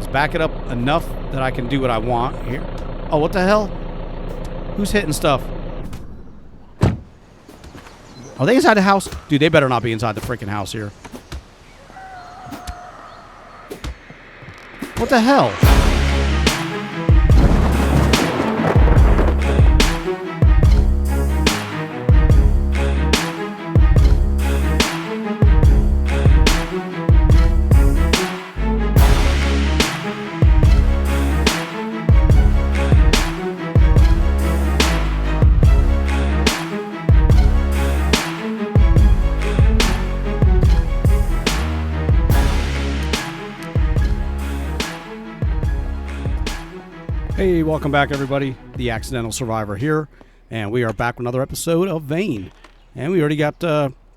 Let's back it up enough that I can do what I want here. Oh, what the hell? Who's hitting stuff? Are they inside the house? Dude, they better not be inside the freaking house here. What the hell? Hey, welcome back, everybody. The Accidental Survivor here, and we are back with another episode of Vane. And we already got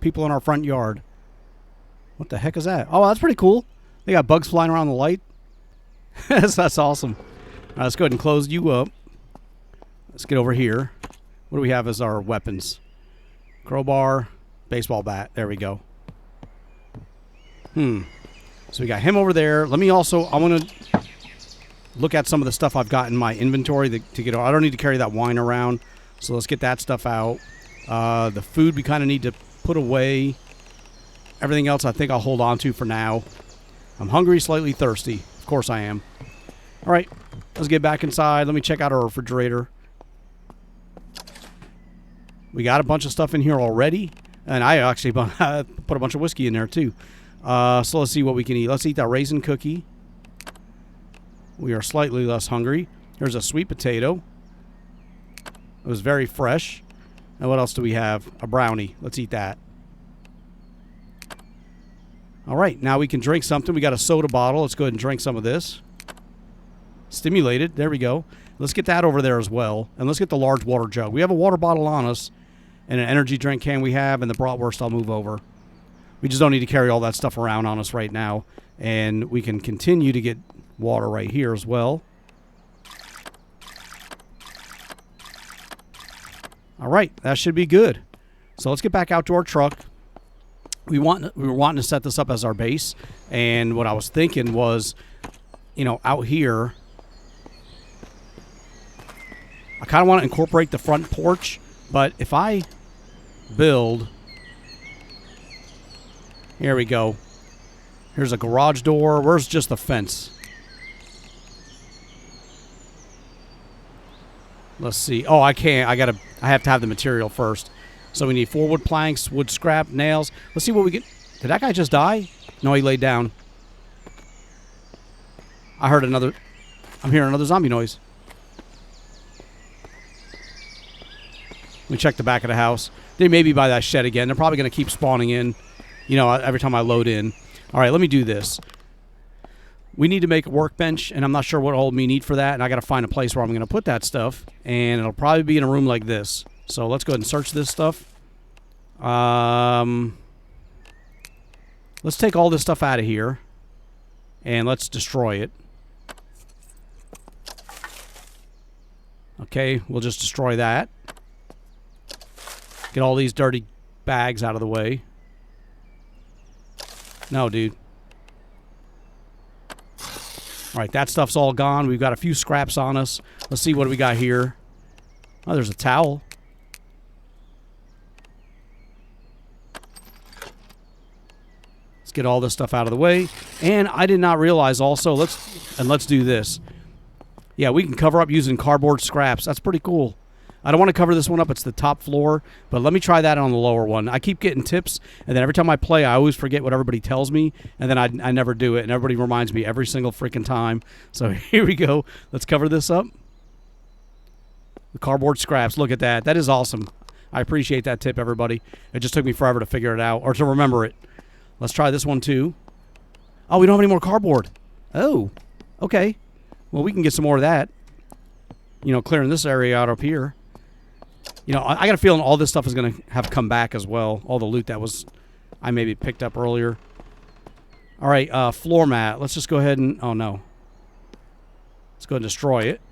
people in our front yard. What the heck is that? Oh, that's pretty cool. They got bugs flying around the light. That's awesome. Let's go ahead and close you up. Let's get over here. What do we have as our weapons? Crowbar, baseball bat. There we go. So we got him over there. Let me also, I want to look at some of the stuff I've got in my inventory to get. I don't need to carry that wine around, so let's get that stuff out. The food we kind of need to put away. Everything else I think I'll hold on to for now. I'm hungry, slightly thirsty. Of course I am. All right, let's get back inside. Let me check out our refrigerator. We got a bunch of stuff in here already, and I actually put a bunch of whiskey in there too. So let's see what we can eat. Let's eat that raisin cookie. We are slightly less hungry. Here's a sweet potato. It was very fresh. And what else do we have? A brownie. Let's eat that. All right, now we can drink something. We got a soda bottle. Let's go ahead and drink some of this. Stimulated. There we go. Let's get that over there as well. And let's get the large water jug. We have a water bottle on us and an energy drink can we have, and the bratwurst I'll move over. We just don't need to carry all that stuff around on us right now. And we can continue to get water right here as well. All right, that should be good. So let's get back out to our truck. We were wanting to set this up as our base, and what I was thinking was, you know, out here, I kind of want to incorporate the front porch, but if I build, here we go. Here's a garage door. Where's just the fence? Let's see. Oh, I can't. I have to have the material first. So we need 4 wood planks, wood scrap, nails. Let's see what we get. Did that guy just die? No, he laid down. I heard another. I'm hearing another zombie noise. Let me check the back of the house. They may be by that shed again. They're probably going to keep spawning in, you know, every time I load in. All right, let me do this. We need to make a workbench, and I'm not sure what all we need for that, and I got to find a place where I'm going to put that stuff, and it'll probably be in a room like this. So let's go ahead and search this stuff. Let's take all this stuff out of here, and let's destroy it. Okay, we'll just destroy that. Get all these dirty bags out of the way. No, dude. All right, that stuff's all gone. We've got a few scraps on us. Let's see what we got here. Oh, there's a towel. Let's get all this stuff out of the way. And I did not realize also, let's do this. Yeah, we can cover up using cardboard scraps. That's pretty cool. I don't want to cover this one up. It's the top floor, but let me try that on the lower one. I keep getting tips, and then every time I play, I always forget what everybody tells me, and then I never do it, and everybody reminds me every single freaking time. So here we go. Let's cover this up. The cardboard scraps. Look at that. That is awesome. I appreciate that tip, everybody. It just took me forever to figure it out or to remember it. Let's try this one, too. Oh, we don't have any more cardboard. Oh, okay. Well, we can get some more of that. You know, clearing this area out up here. You know, I got a feeling all this stuff is going to have come back as well. All the loot that I maybe picked up earlier. All right, floor mat. Let's just go ahead and... Oh, no. Let's go ahead and destroy it.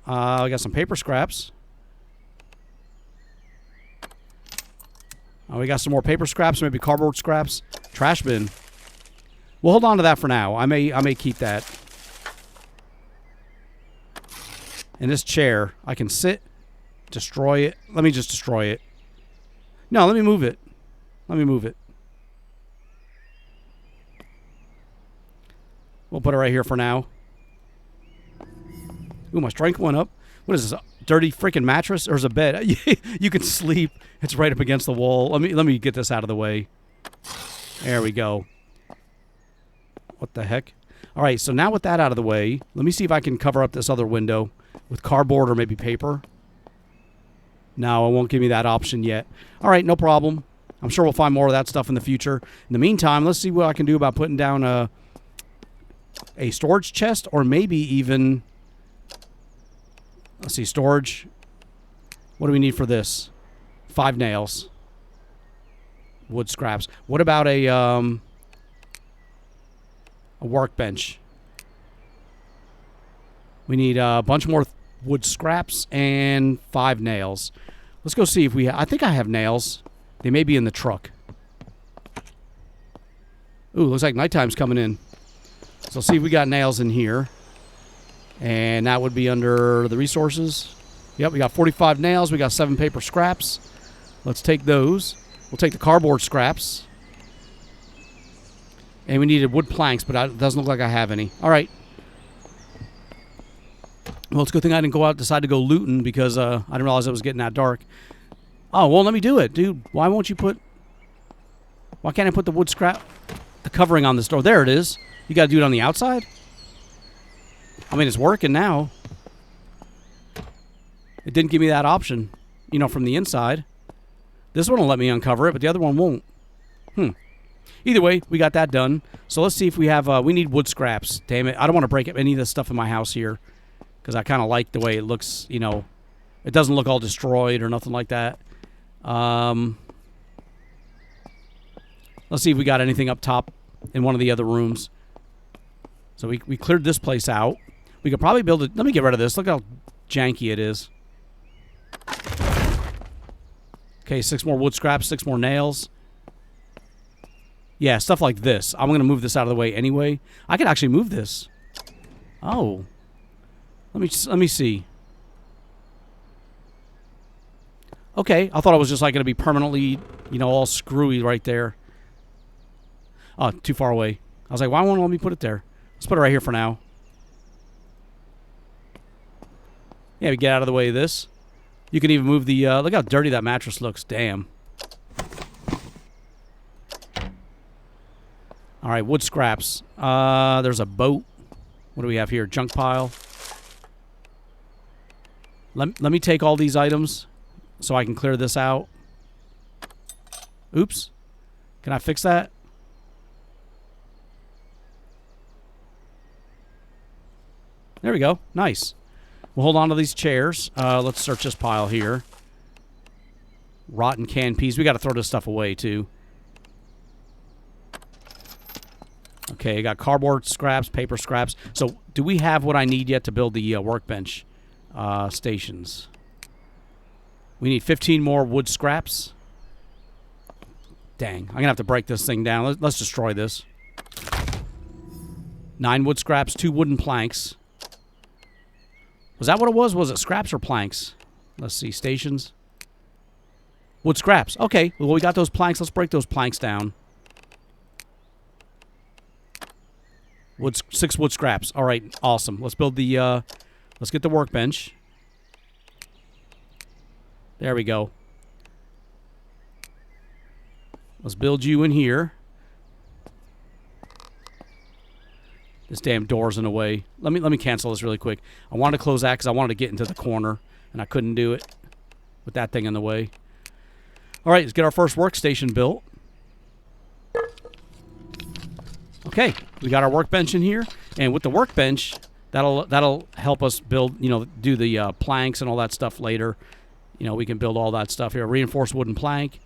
I got some paper scraps. Oh, we got some more paper scraps, maybe cardboard scraps. Trash bin. We'll hold on to that for now. I may keep that. And this chair, I can sit, destroy it. Let me just destroy it. No, let me move it. Let me move it. We'll put it right here for now. Ooh, my strength went up. What is this? A dirty freaking mattress? Or is it a bed? You can sleep. It's right up against the wall. Let me get this out of the way. There we go. What the heck? All right, so now with that out of the way, let me see if I can cover up this other window with cardboard or maybe paper. No, it won't give me that option yet. All right, no problem. I'm sure we'll find more of that stuff in the future. In the meantime, let's see what I can do about putting down a storage chest, or maybe even, let's see, storage. What do we need for this? 5 nails. Wood scraps. What about a workbench? We need a bunch more wood scraps and 5 nails. Let's go see if we I think I have nails. They may be in the truck. Ooh, looks like nighttime's coming in. So let's see if we got nails in here. And that would be under the resources. Yep, we got 45 nails. We got 7 paper scraps. Let's take those. We'll take the cardboard scraps. And we needed wood planks, but it doesn't look like I have any. All right. Well, it's a good thing I didn't decide to go looting, because I didn't realize it was getting that dark. Oh, well, let me do it, dude. Why can't I put the wood scrap, the covering on this door? There it is. You got to do it on the outside? I mean, it's working now. It didn't give me that option, from the inside. This one will let me uncover it, but the other one won't. Either way, we got that done. So let's see if we have, we need wood scraps. Damn it. I don't want to break up any of this stuff in my house here, because I kind of like the way it looks, It doesn't look all destroyed or nothing like that. Let's see if we got anything up top in one of the other rooms. So we cleared this place out. We could probably build it. Let me get rid of this. Look how janky it is. Okay, 6 more wood scraps, 6 more nails. Yeah, stuff like this. I'm going to move this out of the way anyway. I could actually move this. Oh. Let me see. Okay, I thought it was just like going to be permanently, all screwy right there. Oh, too far away. I was like, why won't it let me put it there? Let's put it right here for now. Yeah, we get out of the way of this. You can even move the, look how dirty that mattress looks. Damn. All right, wood scraps. There's a boat. What do we have here? Junk pile. Let me take all these items so I can clear this out. Oops. Can I fix that? There we go. Nice. We'll hold on to these chairs. Let's search this pile here. Rotten canned peas. We got to throw this stuff away, too. Okay, got cardboard scraps, paper scraps. So, do we have what I need yet to build the workbench stations? We need 15 more wood scraps. Dang, I'm going to have to break this thing down. Let's destroy this. 9 wood scraps, 2 wooden planks. Was that what it was? Was it scraps or planks? Let's see, stations. Wood scraps. Okay, well, we got those planks. Let's break those planks down. 6 wood scraps. All right, awesome. Let's build the, let's get the workbench. There we go. Let's build you in here. This damn door's in the way. Let me cancel this really quick. I wanted to close that because I wanted to get into the corner, and I couldn't do it with that thing in the way. All right, let's get our first workstation built. Okay, we got our workbench in here, and with the workbench, that'll help us build, do the planks and all that stuff later. We can build all that stuff here. Reinforced wooden plank,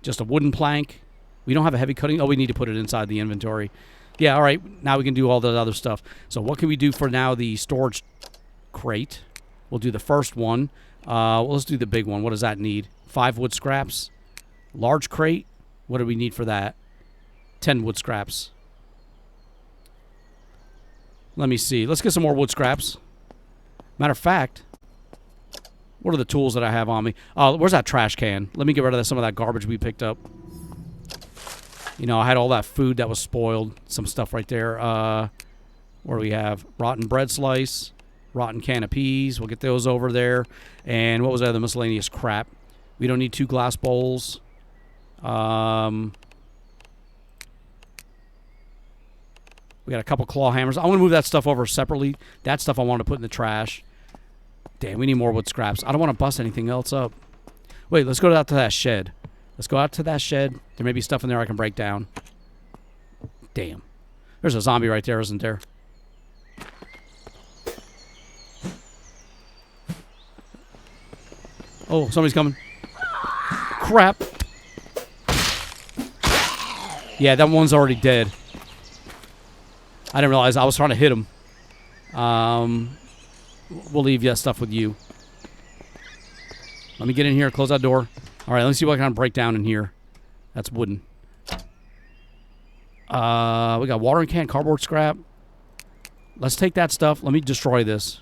just a wooden plank. We don't have a heavy cutting. Oh, we need to put it inside the inventory. Yeah, all right. Now we can do all the other stuff. So what can we do for now? The storage crate. We'll do the first one. Well, let's do the big one. What does that need? 5 wood scraps. Large crate. What do we need for that? 10 wood scraps. Let me see. Let's get some more wood scraps. Matter of fact, what are the tools that I have on me? Oh, where's that trash can? Let me get rid of some of that garbage we picked up. You know, I had all that food that was spoiled. Some stuff right there. What do we have? Rotten bread slice. Rotten can of peas. We'll get those over there. And what was that other miscellaneous crap? We don't need 2 glass bowls. We got a couple claw hammers. I'm going to move that stuff over separately. That stuff I want to put in the trash. Damn, we need more wood scraps. I don't want to bust anything else up. Wait, let's go out to that shed. Let's go out to that shed. There may be stuff in there I can break down. Damn. There's a zombie right there, isn't there? Oh, somebody's coming. Crap. Yeah, that one's already dead. I didn't realize I was trying to hit him. We'll leave that stuff with you. Let me get in here, close that door. All right, let's see what I can break down in here. That's wooden. We got watering can, cardboard scrap. Let's take that stuff. Let me destroy this.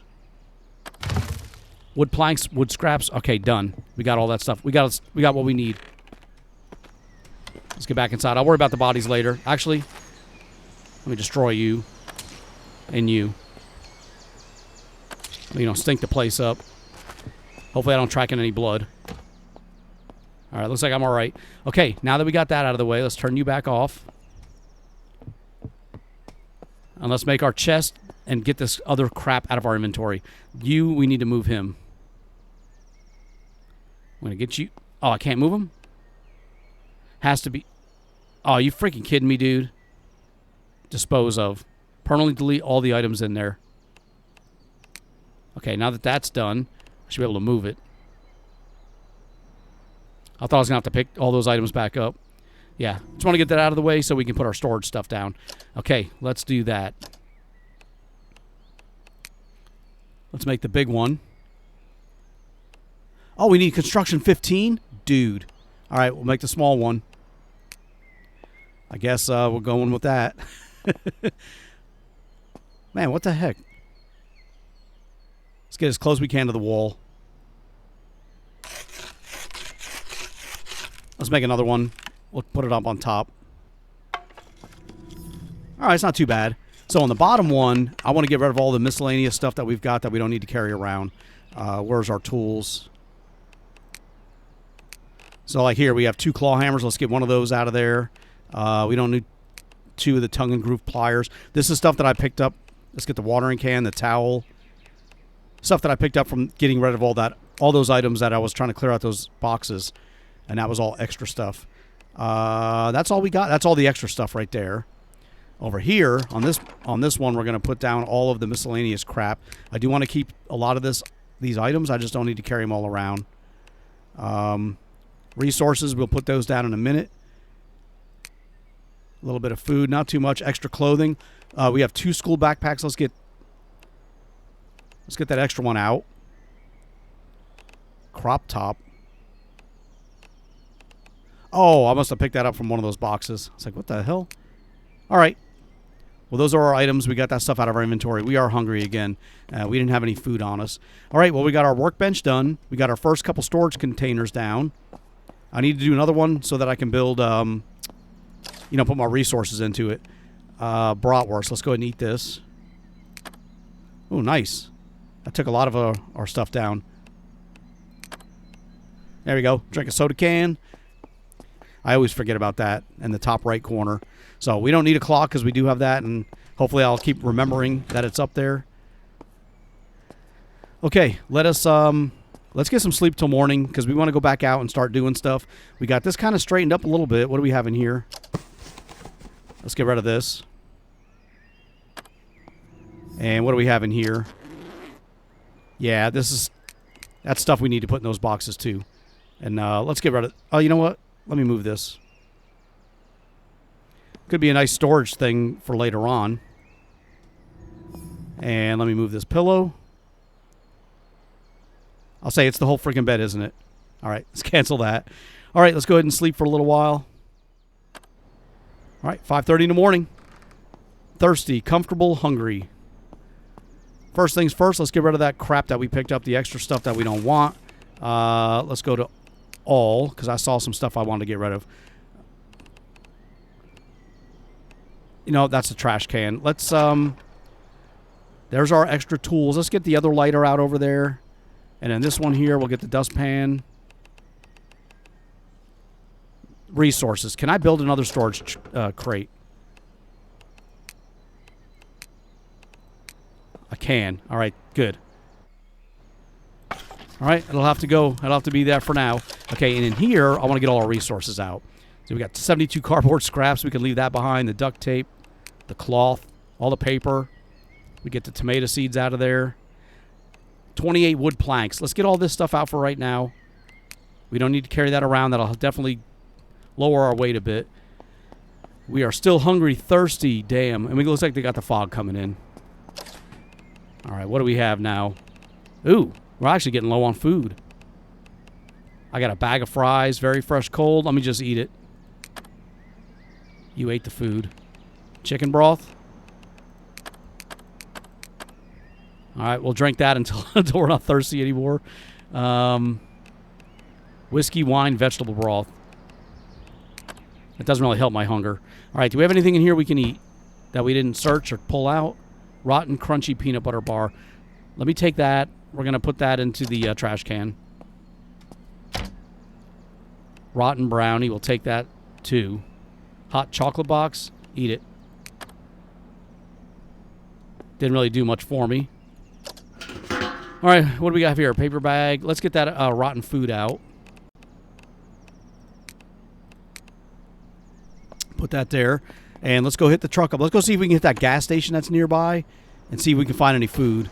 Wood planks, wood scraps. Okay, done. We got all that stuff. We got what we need. Let's get back inside. I'll worry about the bodies later. Actually, let me destroy you and you. You know, stink the place up. Hopefully I don't track in any blood. All right, looks like I'm all right. Okay, now that we got that out of the way, let's turn you back off. And let's make our chest and get this other crap out of our inventory. We need to move him. I'm going to get you. Oh, I can't move him? Has to be. Oh, you freaking kidding me, dude? Dispose of. Permanently delete all the items in there. Okay, now that that's done, I should be able to move it. I thought I was going to have to pick all those items back up. Yeah, just want to get that out of the way so we can put our storage stuff down. Okay, let's do that. Let's make the big one. Oh, we need construction 15? Dude. All right, we'll make the small one. I guess we're going with that. Man, what the heck? Let's get as close as we can to the wall. Let's make another one. We'll put it up on top. All right, it's not too bad. So on the bottom one, I want to get rid of all the miscellaneous stuff that we've got that we don't need to carry around. Where's our tools? So like here, we have 2 claw hammers. Let's get one of those out of there. We don't need 2 of the tongue and groove pliers. This is stuff that I picked up. Let's get the watering can, the towel. Stuff that I picked up from getting rid of all those items that I was trying to clear out those boxes. And that was all extra stuff. That's all we got. That's all the extra stuff right there. Over here, on this one, we're going to put down all of the miscellaneous crap. I do want to keep a lot of these items. I just don't need to carry them all around. Resources, we'll put those down in a minute. A little bit of food, not too much. Extra clothing. We have 2 school backpacks. Let's get that extra one out. Crop top. Oh, I must have picked that up from one of those boxes. It's like, what the hell? All right. Well, those are our items. We got that stuff out of our inventory. We are hungry again. We didn't have any food on us. All right, well, we got our workbench done. We got our first couple storage containers down. I need to do another one so that I can build, put more resources into it. Bratwurst. Let's go ahead and eat this. Oh, nice. That took a lot of our stuff down. There we go. Drink a soda can. I always forget about that in the top right corner. So we don't need a clock because we do have that, and hopefully I'll keep remembering that it's up there. Okay, let's get some sleep till morning because we want to go back out and start doing stuff. We got this kind of straightened up a little bit. What do we have in here? Let's get rid of this. And what do we have in here? Yeah, that's stuff we need to put in those boxes too. And let's get rid of. Oh, you know what? Let me move this. Could be a nice storage thing for later on. And let me move this pillow. I'll say it's the whole freaking bed, isn't it? All right, let's cancel that. All right, let's go ahead and sleep for a little while. All right, 5:30 in the morning. Thirsty, comfortable, hungry. first things first, let's get rid of that crap that we picked up, the extra stuff that we don't want. Let's go to all, because I saw some stuff I wanted to get rid of. You know, that's a trash can. Let's, there's our extra tools. Let's get the other lighter out over there. And then this one here, we'll get the dustpan. Resources. Can I build another storage crate? I can. All right, good. All right, it'll have to go. It'll have to be there for now. Okay, and in here, I want to get all our resources out. So we got 72 cardboard scraps. We can leave that behind. The duct tape, the cloth, all the paper. We get the tomato seeds out of there. 28 wood planks. Let's get all this stuff out for right now. We don't need to carry that around. That'll definitely lower our weight a bit. We are still hungry, thirsty. Damn. And it looks like they got the fog coming in. All right, what do we have now? Ooh, we're actually getting low on food. I got a bag of fries, very fresh cold. Let me just eat it. You ate the food. Chicken broth. All right, we'll drink that until we're not thirsty anymore. Whiskey, wine, vegetable broth. It doesn't really help my hunger. All right, do we have anything in here we can eat that we didn't search or pull out? Rotten, crunchy peanut butter bar. Let me take that. We're going to put that into the trash can. Rotten brownie. We'll take that, too. Hot chocolate box. Eat it. Didn't really do much for me. All right, what do we got here? Paper bag. Let's get that rotten food out. Put that there. And let's go hit the truck up. Let's go see if we can hit that gas station that's nearby and see if we can find any food.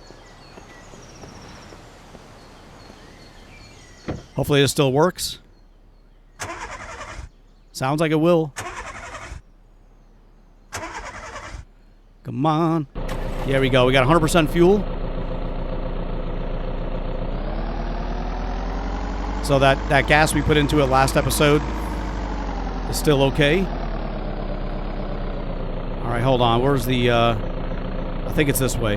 Hopefully it still works. Sounds like it will. Come on. There we go. We got 100% fuel. So that gas we put into it last episode is still okay. All right, hold on. Where's the... I think it's this way.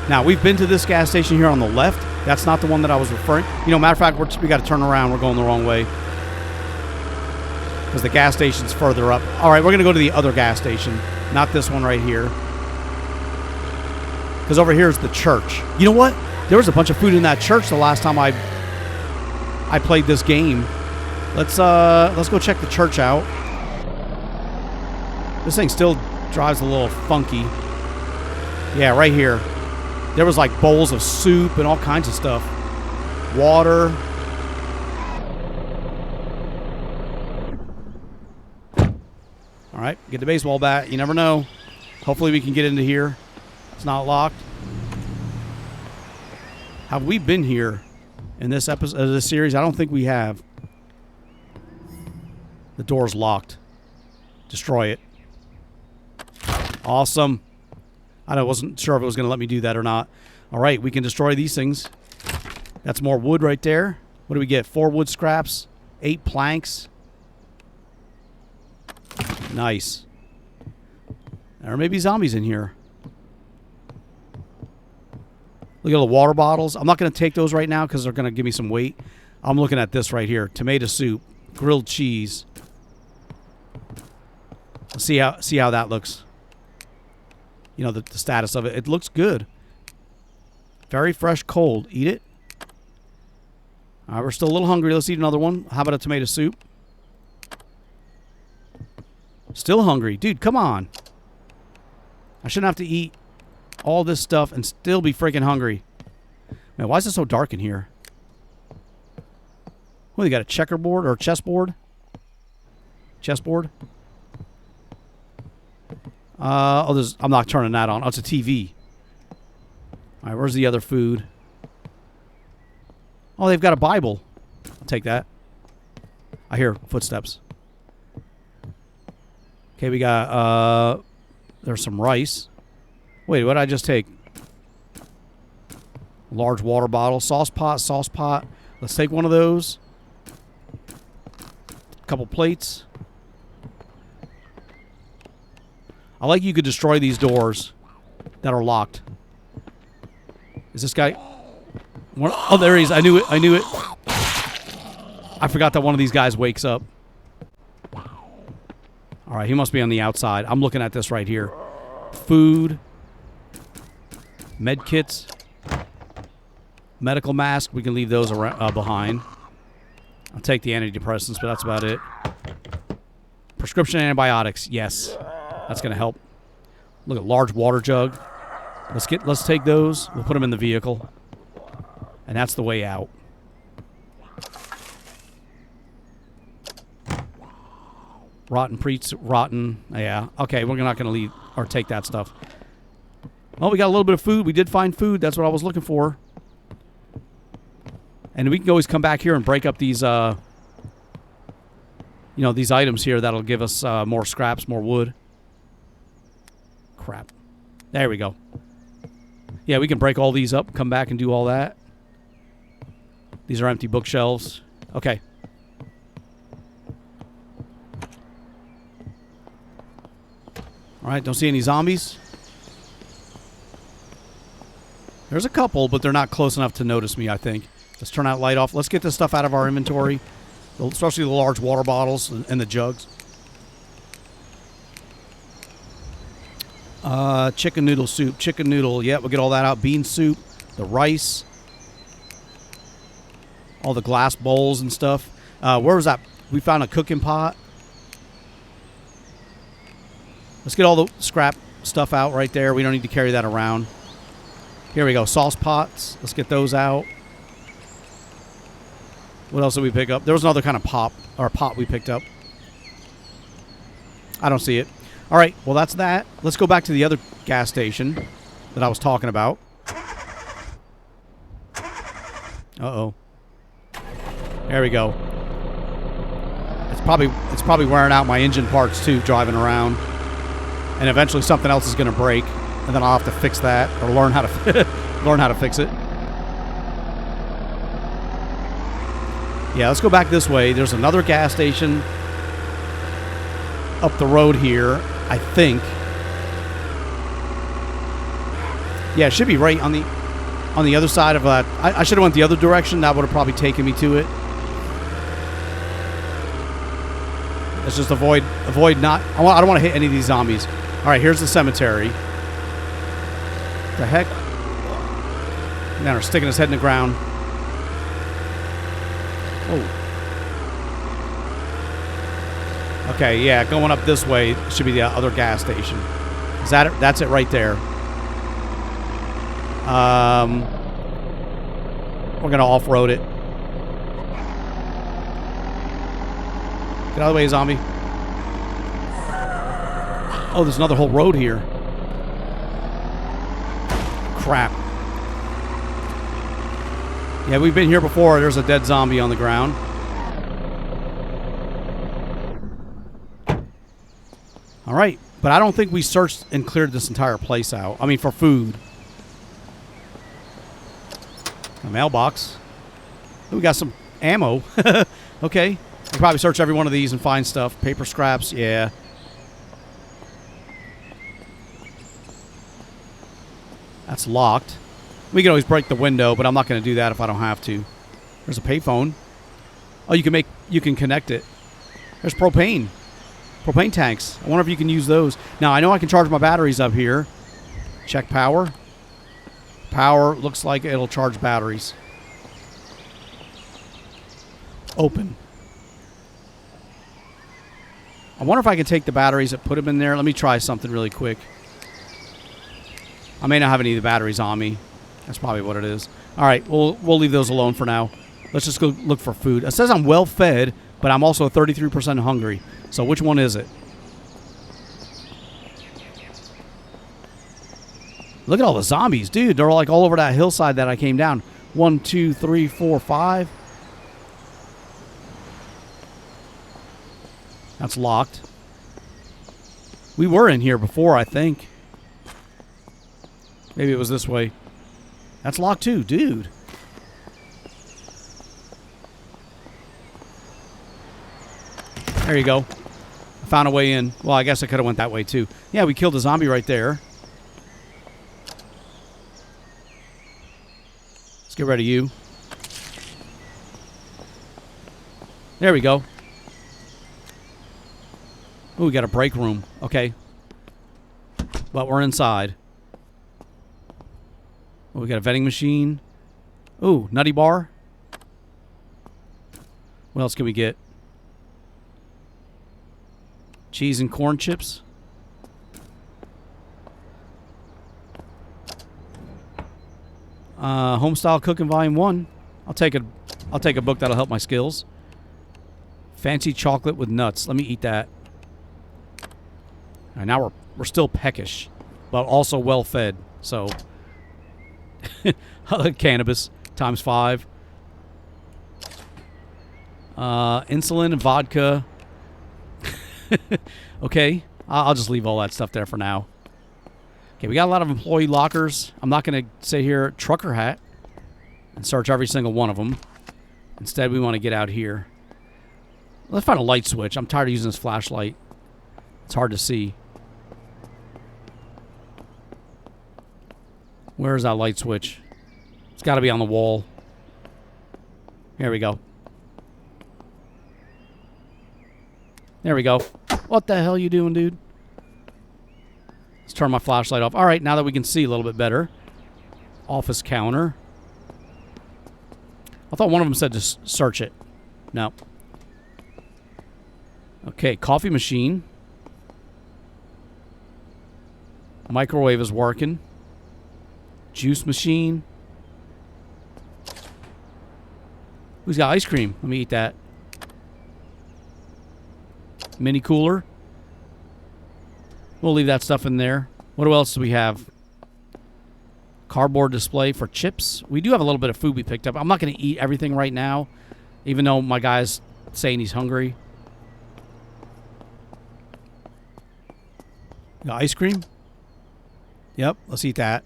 Now, we've been to this gas station here on the left. That's not the one that I was referring... You know, matter of fact, we got to turn around. We're going the wrong way. Because the gas station's further up. All right, we're going to go to the other gas station. Not this one right here. Because over here is the church. You know what? There was a bunch of food in that church the last time I played this game. Let's go check the church out. This thing still drives a little funky. Yeah, right here. There was like bowls of soup and all kinds of stuff. Water. All right, get the baseball bat. You never know. Hopefully we can get into here. It's not locked. Have we been here in this episode of this series? I don't think we have. The door's locked. Destroy it. Awesome. I wasn't sure if it was going to let me do that or not. All right, we can destroy these things. That's more wood right there. What do we get? 4 wood scraps, 8 planks. Nice. There may be zombies in here. Look at the water bottles. I'm not going to take those right now because they're going to give me some weight. I'm looking at this right here. Tomato soup, grilled cheese. Let's see how that looks. You know, the status of it. It looks good. Very fresh, cold. Eat it. All right, we're still a little hungry. Let's eat another one. How about a tomato soup? Still hungry. Dude, come on. I shouldn't have to eat all this stuff and still be freaking hungry. Man, why is it so dark in here? Well, you got a checkerboard or a chessboard? Chessboard? I'm not turning that on. Oh, it's a TV. All right, where's the other food? Oh, they've got a Bible. I'll take that. I hear footsteps. Okay, we got, there's some rice. Wait, what did I just take? Large water bottle. Sauce pot. Let's take one of those. Couple plates. I like you could destroy these doors. that are locked. Is this guy? Oh, there he is. I knew it. I knew it. I forgot that one of these guys wakes up. All right, he must be on the outside. I'm looking at this right here. Food. Med kits. Medical mask. We can leave those behind. I'll take the antidepressants, but that's about it. Prescription antibiotics. Yes. That's going to help. Look at large water jug. Let's take those. We'll put them in the vehicle. And that's the way out. Rotten. Yeah. Okay, we're not going to leave or take that stuff. Well, we got a little bit of food. We did find food. That's what I was looking for. And we can always come back here and break up these, these items here. That'll give us more scraps, more wood. Crap. There we go. Yeah, we can break all these up, come back and do all that. These are empty bookshelves. Okay. All right, don't see any zombies. There's a couple, but they're not close enough to notice me, I think. Let's turn that light off. Let's get this stuff out of our inventory, especially the large water bottles and the jugs. Chicken noodle soup. Chicken noodle. Yeah, we'll get all that out. Bean soup. The rice. All the glass bowls and stuff. Where was that? We found a cooking pot. Let's get all the scrap stuff out right there. We don't need to carry that around. Here we go. Sauce pots. Let's get those out. What else did we pick up? There was another kind of pot we picked up. I don't see it. All right. Well, that's that. Let's go back to the other gas station that I was talking about. Uh-oh. There we go. It's probably wearing out my engine parts too, driving around. And eventually something else is going to break, and then I'll have to fix that or learn how to fix it. Yeah, let's go back this way. There's another gas station up the road here, I think. Yeah, it should be right on the other side of that. I should have went the other direction. That would have probably taken me to it. Let's just avoid not. I don't want to hit any of these zombies. All right, here's the cemetery. The heck? Now they're sticking his head in the ground. Oh. Okay, yeah, going up this way should be the other gas station. Is that it? That's it right there. We're gonna off-road it. Get out of the way, zombie. Oh, there's another whole road here. Crap. Yeah, we've been here before. There's a dead zombie on the ground. All right. But I don't think we searched and cleared this entire place out. I mean, for food. A mailbox. Oh, we got some ammo. Okay. We'll probably search every one of these and find stuff. Paper scraps. Yeah. That's locked. We can always break the window, but I'm not going to do that if I don't have to. There's a payphone. Oh, you can connect it. There's propane tanks. I wonder if you can use those. Now, I know I can charge my batteries up here. Check power. Power looks like it'll charge batteries. Open. I wonder if I can take the batteries and put them in there. Let me try something really quick. I may not have any of the batteries on me. That's probably what it is. All right, we'll leave those alone for now. Let's just go look for food. It says I'm well fed, but I'm also 33% hungry. So which one is it? Look at all the zombies, dude. They're like all over that hillside that I came down. 1, 2, 3, 4, 5. That's locked. We were in here before, I think. Maybe it was this way. That's locked too, dude. There you go. I found a way in. Well, I guess I could have went that way too. Yeah, we killed a zombie right there. Let's get rid of you. There we go. Ooh, we got a break room. Okay. But we're inside. Oh, we got a vending machine. Ooh, nutty bar. What else can we get? Cheese and corn chips. Homestyle Cooking Volume 1. I'll take a book that'll help my skills. Fancy chocolate with nuts. Let me eat that. All right, now we're still peckish, but also well fed. So cannabis times 5. Insulin and vodka. Okay, I'll just leave all that stuff there for now. Okay, we got a lot of employee lockers. I'm not going to sit here trucker hat and search every single one of them. Instead, we want to get out here. Let's find a light switch. I'm tired of using this flashlight. It's hard to see. Where's that light switch? It's got to be on the wall. Here we go. There we go. What the hell you doing, dude? Let's turn my flashlight off. All right, now that we can see a little bit better. Office counter. I thought one of them said to search it. No. Okay, coffee machine. Microwave is working. Juice machine. Who's got ice cream? Let me eat that. Mini cooler. We'll leave that stuff in there. What else do we have? Cardboard display for chips. We do have a little bit of food we picked up. I'm not going to eat everything right now, even though my guy's saying he's hungry. Got ice cream? Yep, let's eat that.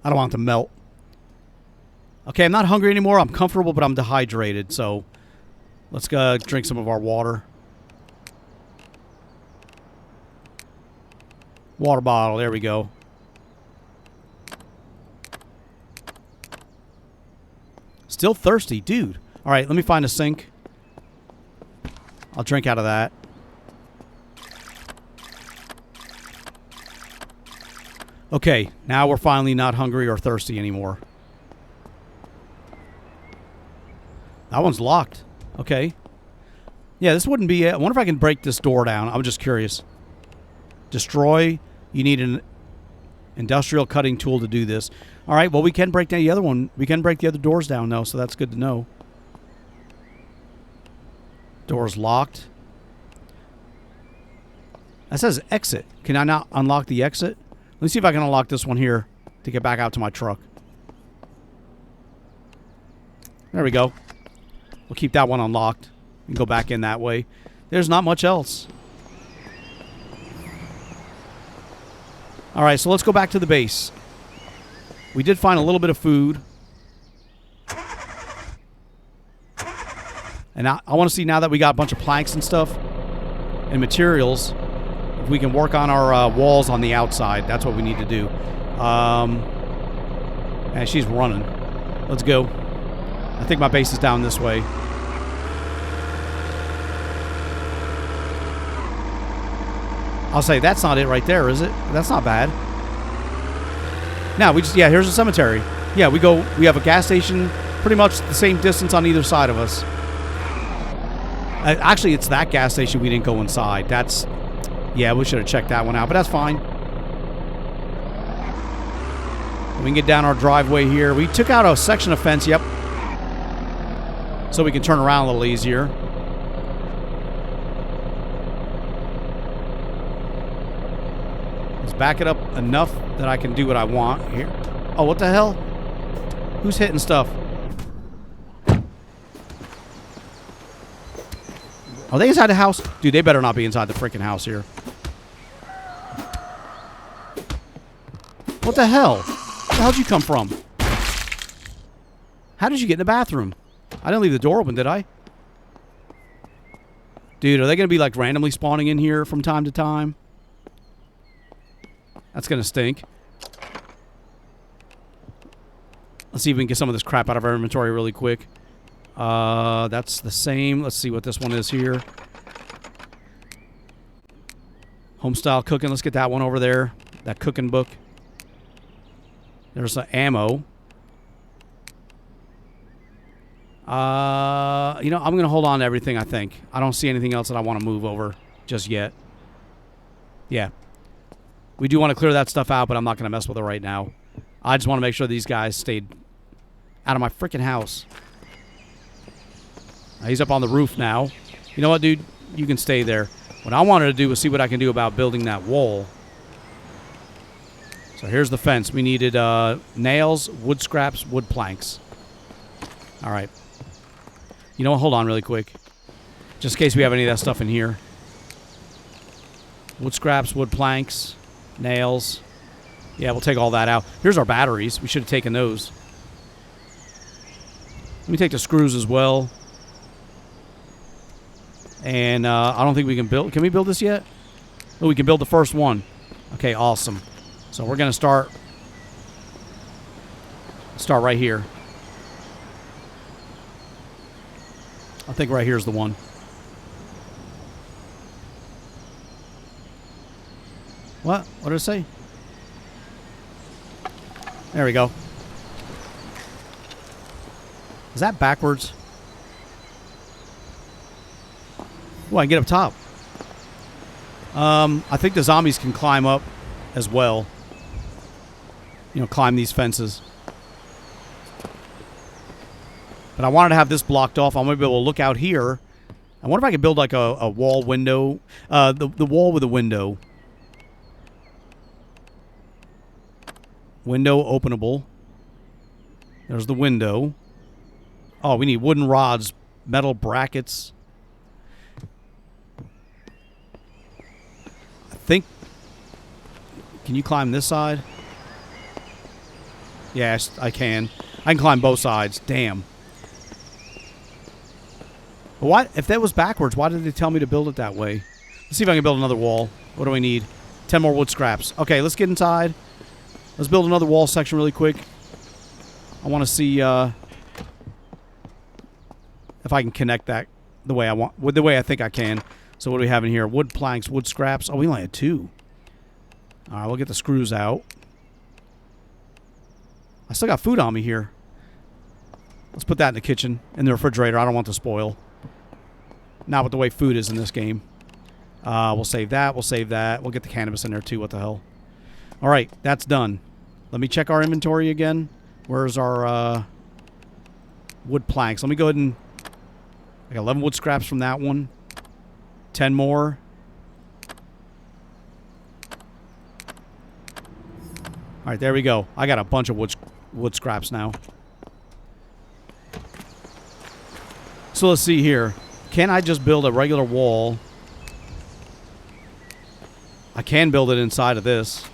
I don't want it to melt. Okay, I'm not hungry anymore. I'm comfortable, but I'm dehydrated, so let's go drink some of our water. Water bottle, there we go. Still thirsty, dude. All right, let me find a sink. I'll drink out of that. Okay, now we're finally not hungry or thirsty anymore. That one's locked. Okay. Yeah, this wouldn't be it. I wonder if I can break this door down. I'm just curious. Destroy. You need an industrial cutting tool to do this. All right, well, we can break down the other one. We can break the other doors down, though, so that's good to know. Door's locked. That says exit. Can I not unlock the exit? Let me see if I can unlock this one here to get back out to my truck. There we go. We'll keep that one unlocked. We can go back in that way. There's not much else. All right, so let's go back to the base. We did find a little bit of food. And I want to see, now that we got a bunch of planks and stuff and materials, if we can work on our walls on the outside. That's what we need to do. And she's running. Let's go. I think my base is down this way. I'll say that's not it right there, is it? That's not bad. Now we just, yeah, here's a cemetery. Yeah, we have a gas station pretty much the same distance on either side of us. Actually, it's that gas station we didn't go inside. That's, yeah, we should have checked that one out, but that's fine. We can get down our driveway here. We took out a section of fence, yep. So we can turn around a little easier. Let's back it up enough that I can do what I want here. Oh, what the hell? Who's hitting stuff? Are they inside the house? Dude, they better not be inside the freaking house here. What the hell? Where the hell did you come from? How did you get in the bathroom? I didn't leave the door open, did I? Dude, are they going to be like randomly spawning in here from time to time? That's going to stink. Let's see if we can get some of this crap out of our inventory really quick. That's the same. Let's see what this one is here. Homestyle cooking. Let's get that one over there. That cooking book. There's some ammo. You know, I'm going to hold on to everything, I think. I don't see anything else that I want to move over just yet. Yeah. We do want to clear that stuff out, but I'm not going to mess with it right now. I just want to make sure these guys stayed out of my freaking house. He's up on the roof now. You know what, dude? You can stay there. What I wanted to do was see what I can do about building that wall. So here's the fence. We needed nails, wood scraps, wood planks. All right. You know what? Hold on really quick. Just in case we have any of that stuff in here. Wood scraps, wood planks, nails. Yeah, we'll take all that out. Here's our batteries. We should have taken those. Let me take the screws as well. And I don't think we can build... Can we build this yet? Oh, we can build the first one. Okay, awesome. So we're going to start right here. I think right here's the one. What? What did it say? There we go. Is that backwards? Well, I can get up top. I think the zombies can climb up as well. You know, climb these fences. But I wanted to have this blocked off. I'm going to be able to look out here. I wonder if I could build like a wall window. The wall with a window. Window openable. There's the window. Oh, we need wooden rods, metal brackets. I think... Can you climb this side? Yes, I can. I can climb both sides. Damn. But what? If that was backwards, why did they tell me to build it that way? Let's see if I can build another wall. What do we need? 10 more wood scraps. Okay, let's get inside. Let's build another wall section really quick. I want to see if I can connect that the way I want, the way I think I can. So what do we have in here? Wood planks, wood scraps. Oh, we only had 2. All right, we'll get the screws out. I still got food on me here. Let's put that in the kitchen, in the refrigerator. I don't want to spoil. Not with the way food is in this game. We'll save that. We'll save that. We'll get the cannabis in there too. What the hell? All right, that's done. Let me check our inventory again. Where's our wood planks? Let me go ahead and... I got 11 wood scraps from that one. 10 more. All right, there we go. I got a bunch of wood scraps now. So let's see here. Can I just build a regular wall? I can build it inside of this.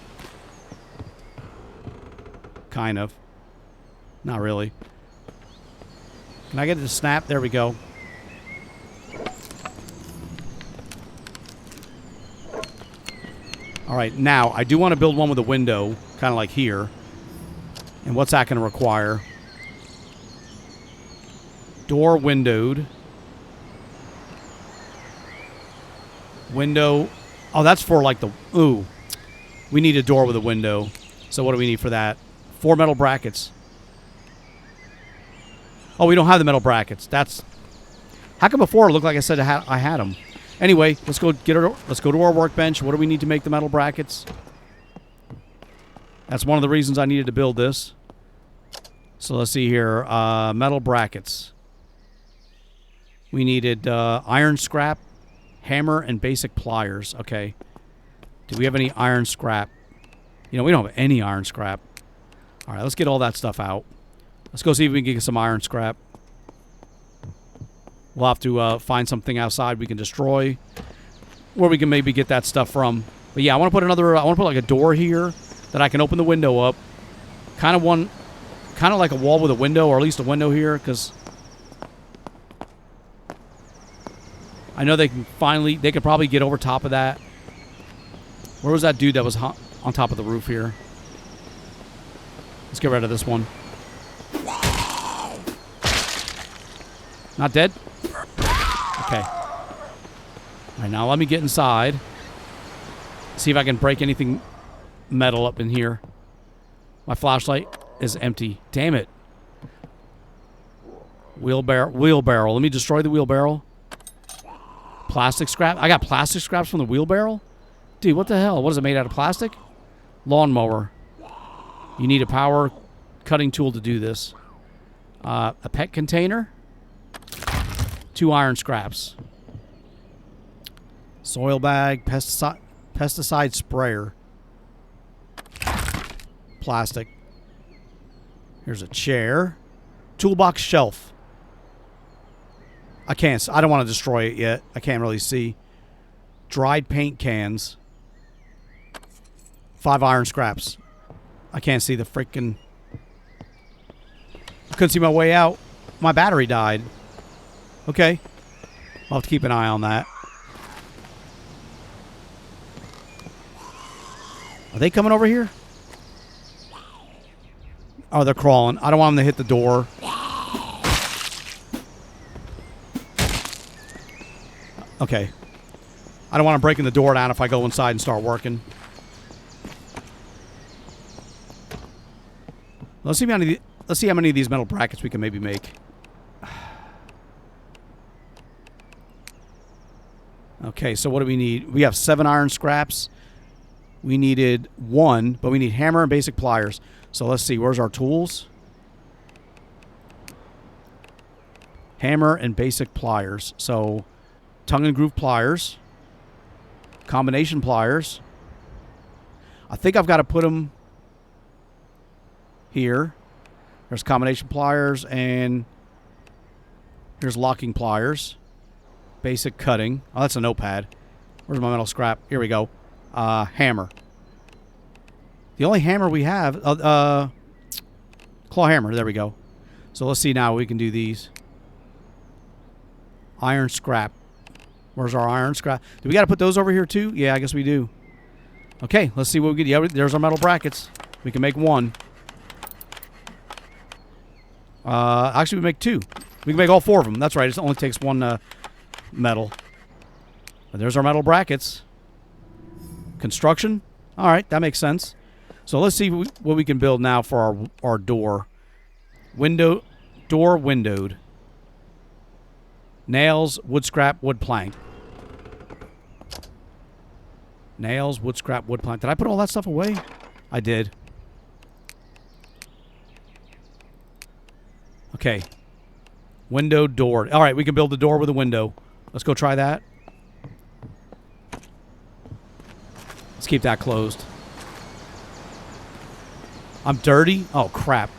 Kind of. Not really. Can I get it to snap? There we go. All right, now I do want to build one with a window, kind of like here. And what's that going to require? Door windowed. Window. Oh, that's for like the... Ooh. We need a door with a window. So what do we need for that? 4 metal brackets. Oh, we don't have the metal brackets. That's... How come before it looked like I said I had them? Anyway, let's go to our workbench. What do we need to make the metal brackets? That's one of the reasons I needed to build this. So let's see here. Metal brackets. We needed iron scrap, hammer, and basic pliers. Okay. Do we have any iron scrap? You know, we don't have any iron scrap. All right, let's get all that stuff out. Let's go see if we can get some iron scrap. We'll have to find something outside we can destroy, where we can maybe get that stuff from. But yeah, I want to put like a door here that I can open the window up. Kind of like a wall with a window, or at least a window here, because I know they could probably get over top of that. Where was that dude that was on top of the roof here? Let's get rid of this one. Not dead? Okay. All right, now let me get inside. See if I can break anything metal up in here. My flashlight is empty. Damn it. Wheelbarrow. Let me destroy the wheelbarrow. Plastic scrap. I got plastic scraps from the wheelbarrow? Dude, what the hell? What is it made out of plastic? Lawnmower. You need a power cutting tool to do this. A pet container. 2 iron scraps. Soil bag. Pesticide sprayer. Plastic. Here's a chair. Toolbox shelf. I don't want to destroy it yet. I can't really see. Dried paint cans. 5 iron scraps. I can't see the freaking... I couldn't see my way out. My battery died. Okay. I'll have to keep an eye on that. Are they coming over here? Oh, they're crawling. I don't want them to hit the door. Okay. I don't want to breaking the door down if I go inside and start working. Let's see how many of these metal brackets we can maybe make. Okay, so what do we need? We have 7 iron scraps. We needed 1, but we need hammer and basic pliers. So let's see, where's our tools? Hammer and basic pliers. So tongue and groove pliers. Combination pliers. I think I've got to put them here. There's combination pliers, and here's locking pliers. Basic cutting. Oh, that's a notepad. Where's my metal scrap? Here we go. Hammer. The only hammer we have, claw hammer. There we go. So let's see now. We can do these. Iron scrap. Where's our iron scrap? Do we got to put those over here too? Yeah, I guess we do. Okay, let's see what we get. Yeah, there's our metal brackets. We can make 1. Actually, we make 2. We can make all 4 of them. That's right. It only takes 1 metal. And there's our metal brackets. Construction. All right, that makes sense. So let's see what we can build now for our door. Door windowed. Nails, wood scrap, wood plank. Nails, wood scrap, wood plank. Did I put all that stuff away? I did. Okay. Window, door. All right, we can build the door with a window. Let's go try that. Let's keep that closed. I'm dirty? Oh, crap.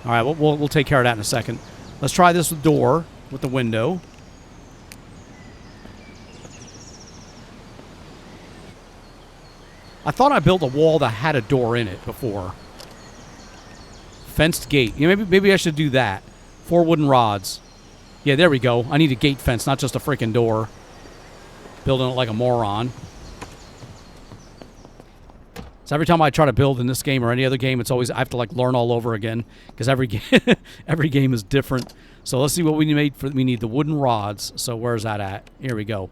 All right, we'll take care of that in a second. Let's try this door with the window. I thought I built a wall that had a door in it before. Fenced gate. Yeah, maybe I should do that. 4 wooden rods. Yeah, there we go. I need a gate fence, not just a freaking door. Building it like a moron. So every time I try to build in this game or any other game, it's always I have to like learn all over again because every game is different. So let's see what we made for. We need the wooden rods. So where's that at? Here we go.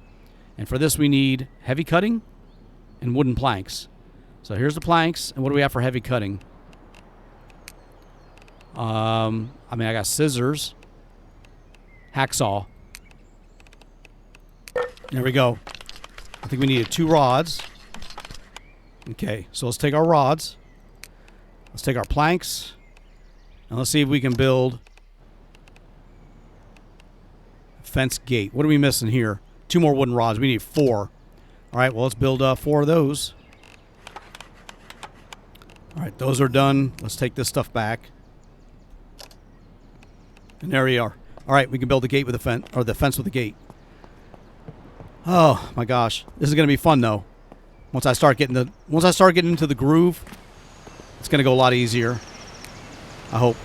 And for this we need heavy cutting and wooden planks. So here's the planks. And what do we have for heavy cutting? I mean, I got scissors, hacksaw. There we go. I think we needed 2 rods. Okay, so let's take our rods. Let's take our planks. And let's see if we can build a fence gate. What are we missing here? 2 more wooden rods. We need 4. All right, well, let's build 4 of those. All right, those are done. Let's take this stuff back. And there we are. All right, we can build the gate with the fence, or the fence with the gate. Oh my gosh, this is gonna be fun though. Once I start getting into the groove, it's gonna go a lot easier. I hope.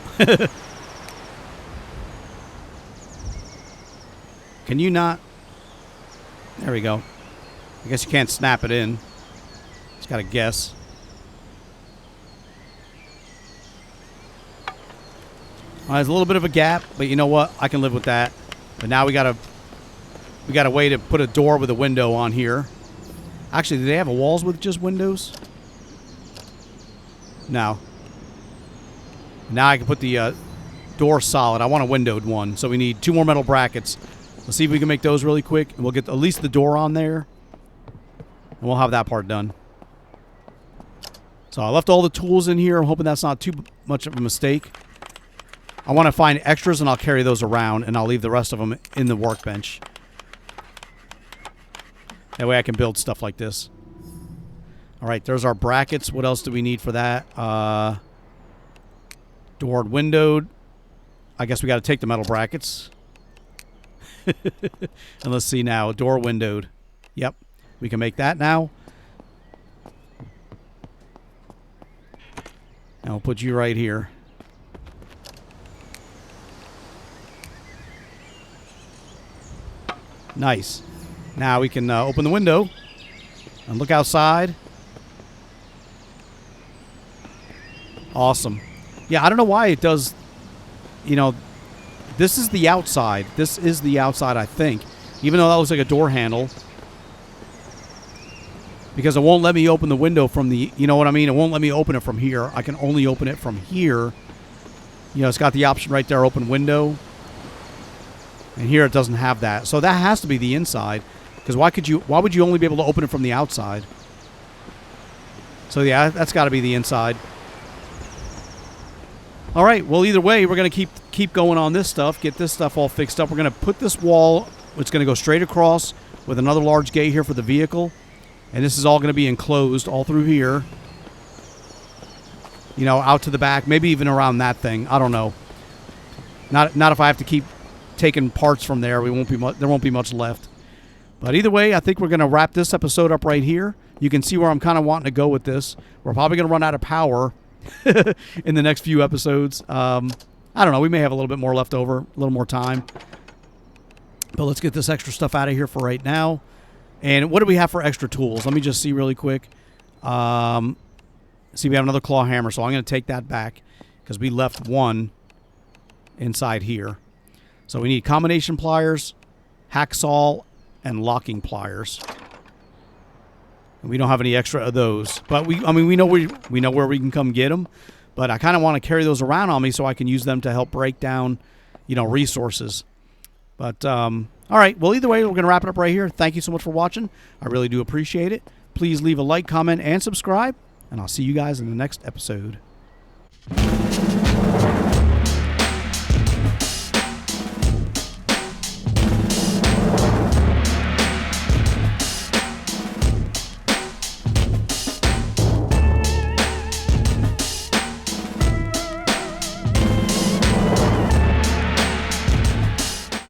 Can you not? There we go. I guess you can't snap it in. Just gotta guess. There's a little bit of a gap, but you know what? I can live with that. But now we got a way to put a door with a window on here. Actually, do they have walls with just windows? No. Now I can put the door solid. I want a windowed one, so we need 2 more metal brackets. Let's see if we can make those really quick, and we'll get at least the door on there, and we'll have that part done. So I left all the tools in here. I'm hoping that's not too much of a mistake. I want to find extras, and I'll carry those around, and I'll leave the rest of them in the workbench. That way I can build stuff like this. All right, there's our brackets. What else do we need for that? Doored windowed. I guess we got to take the metal brackets. And let's see now. Door windowed. Yep, we can make that now. And I'll put you right here. Nice. Now we can open the window and look outside. Awesome. Yeah, I don't know why it does, you know, this is the outside. This is the outside, I think. Even though that looks like a door handle. Because it won't let me open the window from the, you know what I mean? It won't let me open it from here. I can only open it from here. You know, it's got the option right there, open window. And here it doesn't have that. So that has to be the inside. Because why would you only be able to open it from the outside? So yeah, that's got to be the inside. All right, well, either way, we're going to keep going on this stuff, get this stuff all fixed up. We're going to put this wall, it's going to go straight across with another large gate here for the vehicle. And this is all going to be enclosed all through here. You know, out to the back, maybe even around that thing. I don't know. Not if I have to keep taking parts from there. There won't be much left. But either way, I think we're going to wrap this episode up right here. You can see where I'm kind of wanting to go with this. We're probably going to run out of power in the next few episodes. I don't know. We may have a little bit more left over, a little more time. But let's get this extra stuff out of here for right now. And what do we have for extra tools? Let me just see really quick. See, we have another claw hammer, so I'm going to take that back because we left one inside here. So we need combination pliers, hacksaw, and locking pliers. And we don't have any extra of those, but we know where we can come get them. But I kind of want to carry those around on me so I can use them to help break down, you know, resources. But all right, well, either way, we're going to wrap it up right here. Thank you so much for watching. I really do appreciate it. Please leave a like, comment, and subscribe, and I'll see you guys in the next episode.